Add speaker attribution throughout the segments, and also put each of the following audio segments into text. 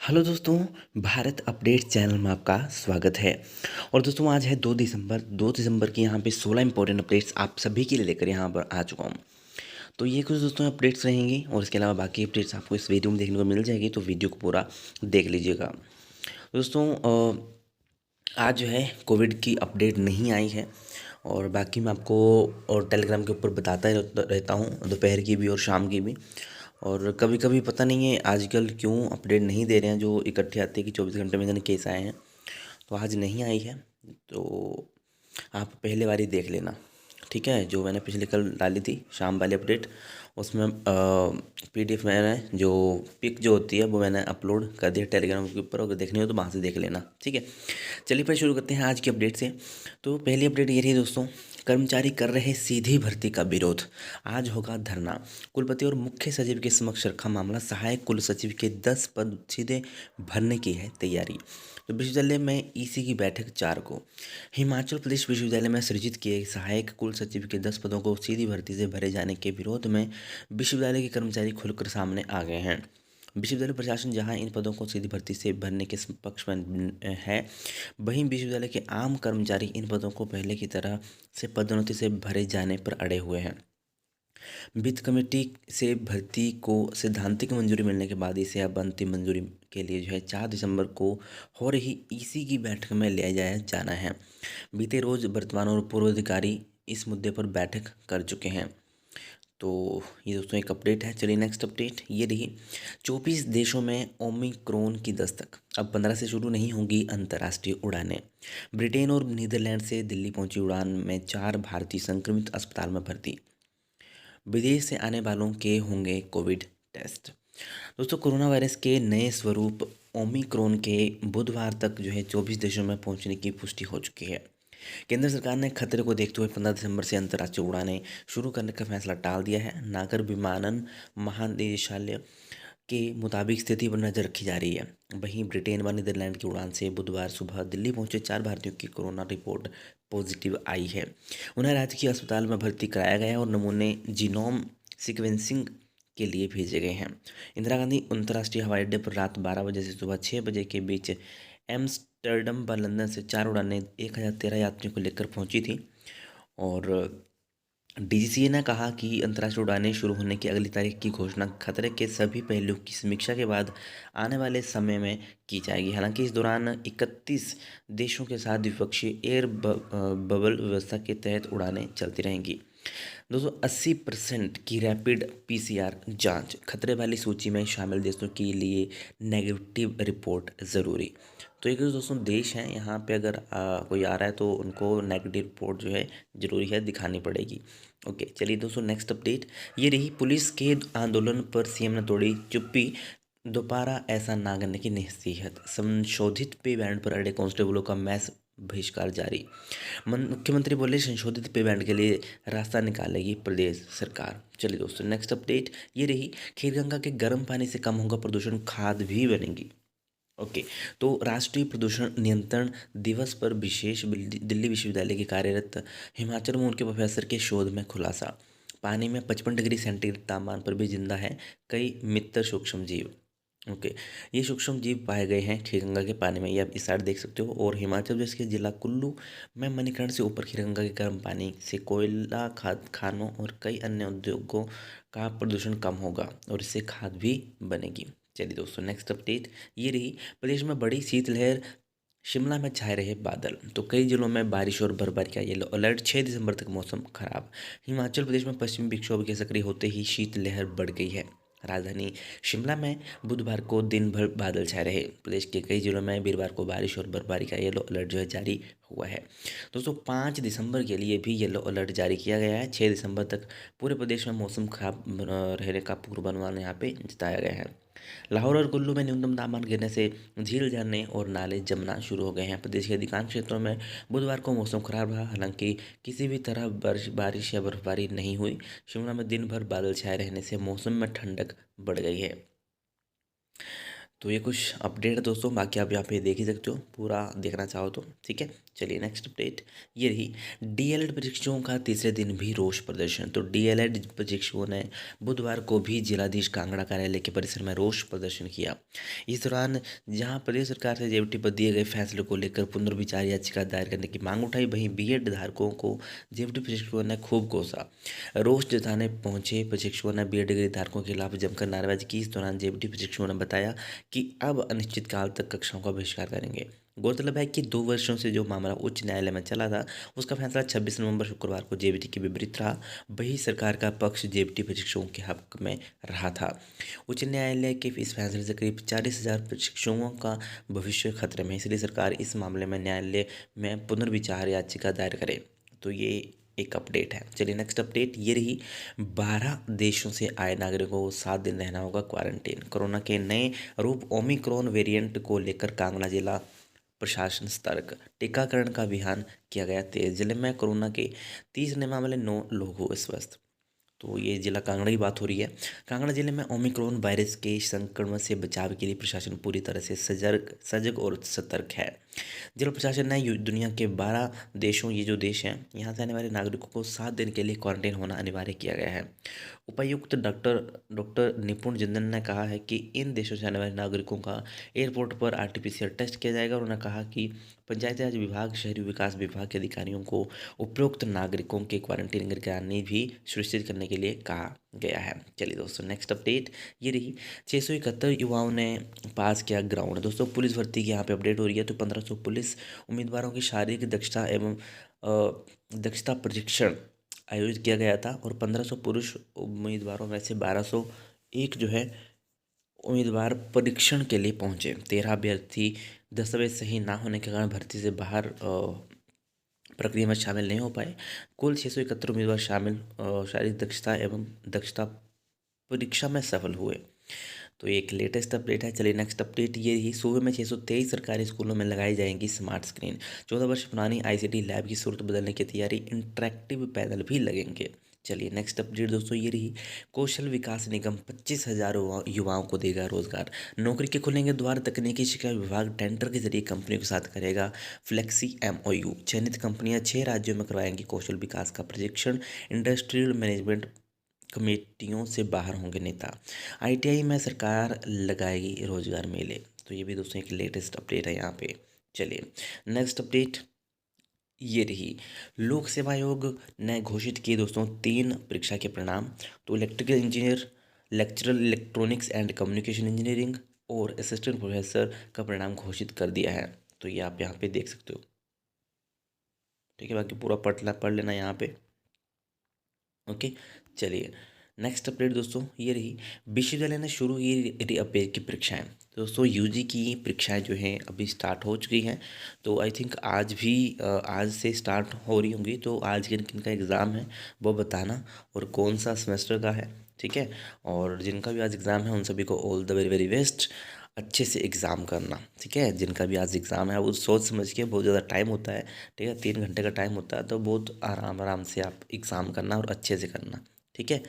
Speaker 1: Hello दोस्तों, Bharat update channel में आपका स्वागत है। और दोस्तों आज है 2 दिसंबर की यहाँ पे 16 इंपॉर्टेंट अपडेट्स आप सभी के लिए लेकर यहाँ पर आ चुका हूँ। तो ये कुछ दोस्तों अपडेट्स रहेंगी और इसके अलावा बाकी अपडेट्स आपको इस वीडियो में देखने को मिल जाएगी, तो वीडियो को पूरा देख लीजिएगा। दोस्तों आज जो है कोविड की अपडेट नहीं आई है और बाकी मैं आपको और टेलीग्राम के ऊपर बताता ही रहता हूँ, दोपहर की भी और शाम की भी। और कभी कभी पता नहीं है आजकल क्यों अपडेट नहीं दे रहे हैं, जो इकट्ठे आते हैं कि 24 घंटे में इतने केस आए हैं, तो आज नहीं आई है। तो आप पहले वाली देख लेना, ठीक है। जो मैंने पिछले कल डाली थी शाम वाली अपडेट, उसमें पीडीएफ मैंने जो पिक जो होती है वो मैंने अपलोड कर दिया टेलीग्राम के ऊपर, अगर देखनी हो तो वहाँ से देख लेना, ठीक है। चलिए फिर शुरू करते हैं आज की अपडेट से। तो पहली अपडेट ये रही दोस्तों, कर्मचारी कर रहे सीधी भर्ती का विरोध, आज होगा धरना। कुलपति और मुख्य सचिव के समक्ष रखा मामला, सहायक कुल सचिव के 10 पद सीधे भरने की है तैयारी। तो विश्वविद्यालय में ईसी की बैठक 4 को। हिमाचल प्रदेश विश्वविद्यालय में सृजित किए सहायक कुल सचिव के 10 पदों को सीधी भर्ती से भरे जाने के विरोध में विश्वविद्यालय के कर्मचारी खुलकर सामने आ गए हैं। विश्वविद्यालय प्रशासन जहां इन पदों को सीधी भर्ती से भरने के पक्ष में है, वहीं विश्वविद्यालय के आम कर्मचारी इन पदों को पहले की तरह से पदोन्नति से भरे जाने पर अड़े हुए हैं। वित्त कमेटी से भर्ती को सैद्धांतिक मंजूरी मिलने के बाद इसे अब अंतिम मंजूरी के लिए जो है 4 दिसंबर को हो रही ईसी की बैठक में ले जाया जाना है। बीते रोज वर्तमान और पूर्व अधिकारी इस मुद्दे पर बैठक कर चुके हैं। तो ये दोस्तों एक अपडेट है। चलिए नेक्स्ट अपडेट ये रही, 24 देशों में ओमिक्रॉन की दस्तक, अब 15 से शुरू नहीं होंगी अंतर्राष्ट्रीय उड़ानें। ब्रिटेन और नीदरलैंड से दिल्ली पहुंची उड़ान में 4 भारतीय संक्रमित अस्पताल में भर्ती। विदेश से आने वालों के होंगे कोविड टेस्ट। दोस्तों कोरोना वायरस के नए स्वरूप ओमिक्रॉन के बुधवार तक जो है 24 देशों में पहुंचने की पुष्टि हो चुकी है। केंद्र सरकार ने खतरे को देखते हुए 15 दिसंबर से अंतर्राष्ट्रीय उड़ानें शुरू करने का फैसला टाल दिया है। नागर विमानन महानिदेशालय के मुताबिक स्थिति पर नजर रखी जा रही है। वहीं ब्रिटेन व नीदरलैंड की उड़ान से बुधवार सुबह दिल्ली पहुंचे 4 भारतीयों की कोरोना रिपोर्ट पॉजिटिव आई है। उन्हें राजकीय अस्पताल में भर्ती कराया गया है और नमूने जीनोम सीक्वेंसिंग के लिए भेजे गए हैं। इंदिरा गांधी अंतर्राष्ट्रीय हवाई अड्डे पर रात 12 बजे से सुबह 6 बजे के बीच एम्स्टर्डम व लंदन से 4 उड़ानें 1013 यात्रियों को लेकर पहुंची थी। और डीजीसीए ने कहा कि अंतर्राष्ट्रीय उड़ानें शुरू होने की अगली तारीख की घोषणा खतरे के सभी पहलुओं की समीक्षा के बाद आने वाले समय में की जाएगी। हालांकि इस दौरान 31 देशों के साथ द्विपक्षीय एयर बबल व्यवस्था के तहत उड़ानें चलती रहेंगी। 280% की रैपिड पीसीआर जांच, खतरे वाली सूची में शामिल देशों के लिए नेगेटिव रिपोर्ट ज़रूरी। तो एक दोस्तों देश हैं यहाँ पे, अगर कोई आ रहा है तो उनको नेगेटिव रिपोर्ट जो है ज़रूरी है दिखानी पड़ेगी। ओके चलिए दोस्तों नेक्स्ट अपडेट ये रही, पुलिस के आंदोलन पर सीएम ने तोड़ी चुप्पी, दोबारा ऐसा ना करने की नसीहत। संशोधित पे बैंड पर अड़े कांस्टेबलों का मैस बहिष्कार जारी। मुख्यमंत्री बोले संशोधित पे बैंड के लिए रास्ता निकालेगी प्रदेश सरकार। चलिए दोस्तों नेक्स्ट अपडेट ये रही, खीरगंगा के गर्म पानी से कम होगा प्रदूषण, खाद भी बनेगी। ओके तो राष्ट्रीय प्रदूषण नियंत्रण दिवस पर विशेष दिल्ली विश्वविद्यालय के कार्यरत हिमाचल में उनके प्रोफेसर के शोध में खुलासा, पानी में 55 डिग्री सेंटीग्रेड तापमान पर भी जिंदा है कई मित्र सूक्ष्म जीव। ओके ये सूक्ष्म जीव पाए गए हैं खीरगंगा के पानी में, ये आप इस साइड देख सकते हो। और हिमाचल प्रदेश के जिला कुल्लू में मणिकर्ण से ऊपर खीरगंगा के गर्म पानी से कोयला खानों और कई अन्य उद्योगों का प्रदूषण कम होगा और इससे खाद भी बनेगी। चलिए दोस्तों नेक्स्ट अपडेट ये रही, प्रदेश में बड़ी शीतलहर, शिमला में छाए रहे बादल, तो कई जिलों में बारिश और बर्फबारी का येलो अलर्ट, 6 दिसंबर तक मौसम खराब। हिमाचल प्रदेश में पश्चिमी विक्षोभ के सक्रिय होते ही शीतलहर बढ़ गई है। राजधानी शिमला में बुधवार को दिन भर बादल छाए रहे। प्रदेश के कई जिलों में वीरवार को बारिश और बर्फबारी का येलो अलर्ट जो है जारी हुआ है। दोस्तों 5 दिसंबर के लिए भी येलो अलर्ट जारी किया गया है। 6 दिसंबर तक पूरे प्रदेश में मौसम खराब रहने का पूर्वानुमान यहाँ पे जताया गया है। लाहौर और कुल्लू में न्यूनतम तापमान गिरने से झील झरने और नाले जमना शुरू हो गए हैं। प्रदेश के अधिकांश क्षेत्रों में बुधवार को मौसम खराब रहा, हालांकि किसी भी तरह बारिश या बर्फबारी नहीं हुई। शिमला में दिन भर बादल छाए रहने से मौसम में ठंडक बढ़ गई है। तो ये कुछ अपडेट है दोस्तों, बाकी आप यहाँ पे देख ही सकते हो पूरा देखना चाहो तो, ठीक है। चलिए नेक्स्ट अपडेट ये रही। डीएलएड परीक्षाओं का तीसरे दिन भी रोष प्रदर्शन। तो डीएलएड परीक्षाओं ने बुधवार को भी जिलाधीश कांगड़ा कार्यालय के परिसर में रोष प्रदर्शन किया। इस दौरान जहां प्रदेश सरकार से जेबीटी पर दिए गए फैसले को लेकर पुनर्विचार याचिका दायर करने की मांग उठाई, वहीं बीएड धारकों को जेबीटी प्रशिक्षुओं ने खूब कोसा। रोष जताने पहुंचे प्रशिक्षुओं ने बीएड डिग्री धारकों के खिलाफ जमकर नारेबाजी की। इस दौरान जेबीटी प्रशिक्षुओं ने बताया कि अब अनिश्चितकाल तक कक्षाओं का बहिष्कार करेंगे। गौरतलब है कि 2 वर्षों से जो मामला उच्च न्यायालय में चला था, उसका फैसला 26 नवंबर शुक्रवार को जेबीटी के विपरीत रहा। वही सरकार का पक्ष जेबीटी प्रशिक्षुओं के हक में रहा था। उच्च न्यायालय के इस फैसले से करीब 40,000 प्रशिक्षुओं का भविष्य खतरे में, इसलिए सरकार इस मामले में न्यायालय में पुनर्विचार याचिका दायर करे। तो ये एक अपडेट है। चलिए नेक्स्ट अपडेट ये रही। 12 देशों से आए नागरिकों को 7 दिन रहना होगा क्वारंटीन। कोरोना के नए रूप ओमिक्रॉन वेरिएंट को लेकर कांगड़ा जिला प्रशासन सतर्क। टीकाकरण का अभियान किया गया तेज। जिले में कोरोना के 30 नए मामले, 9 लोग हुए स्वस्थ। तो ये जिला कांगड़ा की बात हो रही है। कांगड़ा जिले में ओमिक्रॉन वायरस के संक्रमण से बचाव के लिए प्रशासन पूरी तरह से सजग और सतर्क है। जिला प्रशासन ने दुनिया के 12 देशों, ये जो देश हैं, यहाँ से आने वाले नागरिकों को 7 दिन के लिए क्वारंटीन होना अनिवार्य किया गया है। उपायुक्त डॉक्टर डॉक्टर निपुण जिंदल ने कहा है कि इन देशों से आने वाले नागरिकों का एयरपोर्ट पर आरटीपीसीआर टेस्ट किया जाएगा। उन्होंने कहा कि पंचायती राज विभाग, शहरी विकास विभाग के अधिकारियों को उपरोक्त नागरिकों के क्वारंटीन कराने भी सुनिश्चित करने के लिए कहा गया है। चलिए दोस्तों नेक्स्ट अपडेट ये रही। 671 युवाओं ने पास किया ग्राउंड। दोस्तों पुलिस भर्ती की यहाँ पे अपडेट हो रही है। तो 1500 पुलिस उम्मीदवारों की शारीरिक दक्षता एवं दक्षता प्रशिक्षण आयोजित किया गया था और 1500 पुरुष उम्मीदवारों में से 1201 जो है उम्मीदवार परीक्षण के लिए पहुंचे। 13 अभ्यर्थी दस्तावेज सही ना होने के कारण भर्ती से बाहर प्रक्रिया में शामिल नहीं हो पाए। कुल 671 उम्मीदवार शामिल शारीरिक दक्षता एवं दक्षता परीक्षा में सफल हुए। तो एक लेटेस्ट अपडेट है। चलिए नेक्स्ट अपडेट ये रही। सूबे में 623 सरकारी स्कूलों में लगाई जाएंगी स्मार्ट स्क्रीन। 14 वर्ष पुरानी आईसीटी लैब की सूरत बदलने की तैयारी। इंटरेक्टिव पैनल भी लगेंगे। चलिए नेक्स्ट अपडेट दोस्तों ये रही। कौशल विकास निगम 25,000 युवाओं को देगा रोजगार। नौकरी के खुलेंगे द्वार। तकनीकी शिक्षा विभाग टेंडर के जरिए कंपनियों के साथ करेगा फ्लेक्सी एमओयू। चयनित कंपनियां 6 राज्यों में करवाएंगी कौशल विकास का प्रशिक्षण। इंडस्ट्रियल मैनेजमेंट कमेटियों से बाहर होंगे नेता। आईटीआई में सरकार लगाएगी रोजगार मेले। तो ये भी दोस्तों एक लेटेस्ट अपडेट है यहाँ पे। चलिए नेक्स्ट अपडेट ये रही। लोक सेवा आयोग ने घोषित किए दोस्तों 3 परीक्षा के परिणाम। तो electrical engineer, lecturer electronics and communication engineering और असिस्टेंट प्रोफेसर का परिणाम घोषित कर दिया है। तो ये आप यहाँ पे देख सकते हो। ठीक है, बाकी पूरा पढ़ लेना यहाँ पे। ओके चलिए नेक्स्ट अपडेट दोस्तों ये रही। विश्वविद्यालय ने शुरू की रीअपेयर की परीक्षाएं। तो दोस्तों यूजी की परीक्षाएं जो हैं अभी स्टार्ट हो चुकी हैं। तो आई थिंक आज से स्टार्ट हो रही होंगी। तो आज किन किन का एग्ज़ाम है वो बताना और कौन सा सेमेस्टर का है। ठीक है, और जिनका भी आज एग्ज़ाम है उन सभी को all the very very best. अच्छे से एग्ज़ाम करना। ठीक है, जिनका भी आज एग्ज़ाम है वो सोच समझ के, बहुत ज़्यादा टाइम होता है। ठीक है, 3 घंटे का टाइम होता है। तो बहुत आराम आराम से आप एग्ज़ाम करना और अच्छे से करना। ठीक है,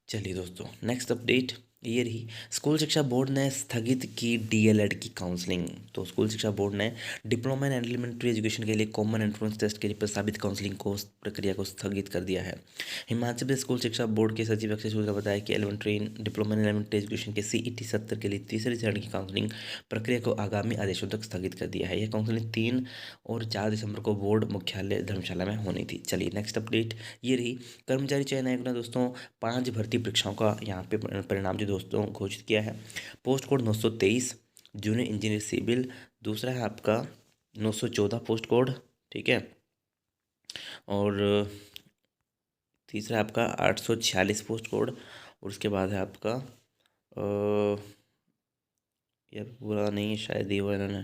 Speaker 1: चलिए दोस्तों नेक्स्ट अपडेट ये रही। स्कूल शिक्षा बोर्ड ने स्थगित की डीएलएड की काउंसलिंग। तो स्कूल शिक्षा बोर्ड ने डिप्लोमा इन एलिमेंट्री एजुकेशन के लिए कॉमन एंट्रेंस टेस्ट के लिए प्रस्तावित काउंसलिंग को प्रक्रिया को स्थगित कर दिया है। हिमाचल प्रदेश स्कूल शिक्षा बोर्ड के सचिव अक्षय सूद ने बताया कि elementary diploma in elementary education के सीईटी 70 के लिए तीसरे चरण की काउंसलिंग प्रक्रिया को आगामी आदेशों तक स्थगित कर दिया है। यह काउंसलिंग 3 और 4 दिसंबर को बोर्ड मुख्यालय धर्मशाला में होनी थी। चलिए नेक्स्ट अपडेट ये रही। कर्मचारी चयन आयोग ने दोस्तों 5 भर्ती परीक्षाओं का यहाँ पे परिणाम जो दोस्तों घोषित किया है। Post code 923 junior engineer civil. दूसरा है आपका 914 पोस्ट कोड। ठीक है, और तीसरा है आपका 846 पोस्ट कोड। और उसके बाद है आपका यह पूरा नहीं है शायद, ये हुआ इन्होंने।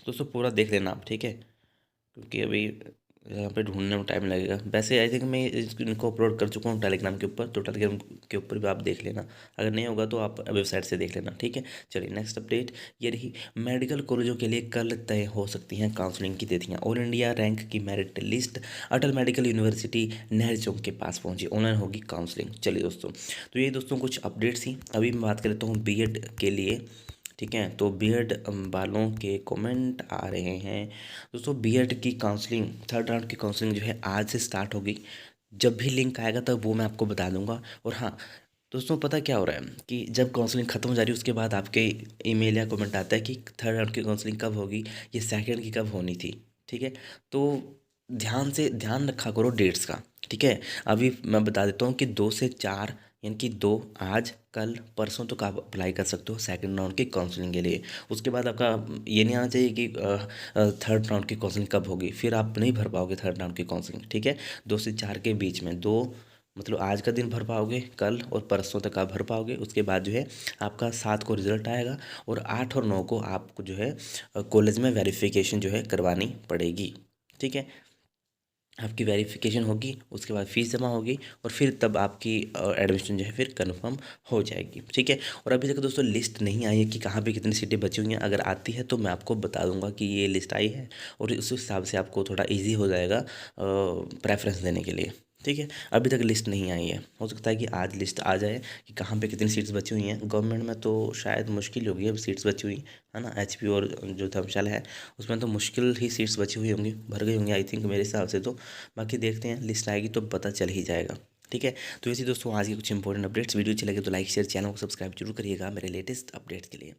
Speaker 1: दोस्तों पूरा देख लेना आप। ठीक है, क्योंकि अभी यहाँ पे ढूंढने में टाइम लगेगा। वैसे आई थिंक मैं इनको अपलोड कर चुका हूँ टेलीग्राम के ऊपर। तो टेलीग्राम के ऊपर भी आप देख लेना। अगर नहीं होगा तो आप वेबसाइट से देख लेना। ठीक है, चलिए नेक्स्ट अपडेट ये रही। मेडिकल कॉलेजों के लिए कल तय हो सकती हैं काउंसलिंग की तिथियाँ। ऑल इंडिया रैंक की मेरिट लिस्ट अटल मेडिकल यूनिवर्सिटी नेहरू चौक के पास पहुँची। ऑनलाइन होगी काउंसलिंग। चलिए दोस्तों, तो ये दोस्तों कुछ अपडेट्स ही। अभी मैं बात कर लेता हूँ बीएड के लिए ठीक है। तो बीएड वालों के कमेंट आ रहे हैं। दोस्तों बीएड की काउंसलिंग, थर्ड राउंड की काउंसलिंग जो है आज से स्टार्ट होगी। जब भी लिंक आएगा तब वो मैं आपको बता दूंगा। और हाँ दोस्तों, पता क्या हो रहा है कि जब काउंसलिंग ख़त्म हो जा रही है उसके बाद आपके ईमेल या कमेंट आता है कि थर्ड राउंड की काउंसलिंग कब होगी, ये सेकंड की कब होनी थी। ठीक है। तो ध्यान रखा करो डेट्स का। ठीक है। अभी मैं बता देता हूँ कि 2 से 4 यानी कि 2 आज कल परसों तक आप अप्लाई कर सकते हो सेकंड राउंड की काउंसलिंग के लिए। उसके बाद आपका ये नहीं आना चाहिए कि थर्ड राउंड की काउंसलिंग कब होगी, फिर आप नहीं भर पाओगे थर्ड राउंड की काउंसलिंग। ठीक है। 2 से 4 के बीच में, दो मतलब आज का दिन भर पाओगे, कल और परसों तक आप भर पाओगे। उसके बाद जो है आपका 7 को रिजल्ट आएगा और 8 और 9 को आपको जो है कॉलेज में वेरिफिकेशन जो है करवानी पड़ेगी। ठीक है। आपकी वेरिफिकेशन होगी, उसके बाद फीस जमा होगी और फिर तब आपकी एडमिशन जो है फिर कंफर्म हो जाएगी। ठीक है। और अभी तक दोस्तों लिस्ट नहीं आई है कि कहाँ पे कितनी सीटें बची हुई हैं। अगर आती है तो मैं आपको बता दूंगा कि ये लिस्ट आई है और उस हिसाब से आपको थोड़ा इजी हो जाएगा प्रेफरेंस देने के लिए। ठीक है। अभी तक लिस्ट नहीं आई है, हो सकता है कि आज लिस्ट आ जाए कि कहाँ पे कितनी सीट्स बची हुई हैं। गवर्नमेंट में तो शायद मुश्किल होगी अब सीट्स बची हुई है ना, एचपी और जो धर्मशाला है उसमें तो मुश्किल ही सीट्स बची हुई होंगी, भर गई होंगी आई थिंक मेरे हिसाब से तो। बाकी देखते हैं, लिस्ट आएगी तो पता चल ही जाएगा। ठीक है। तो ऐसे दोस्तों आज के कुछ इंपॉर्टेंट अपडेट्स, वीडियो अच्छी लगे तो लाइक शेयर, चैनल को सब्सक्राइब जरूर करिएगा मेरे लेटेस्ट अपडेट्स के लिए।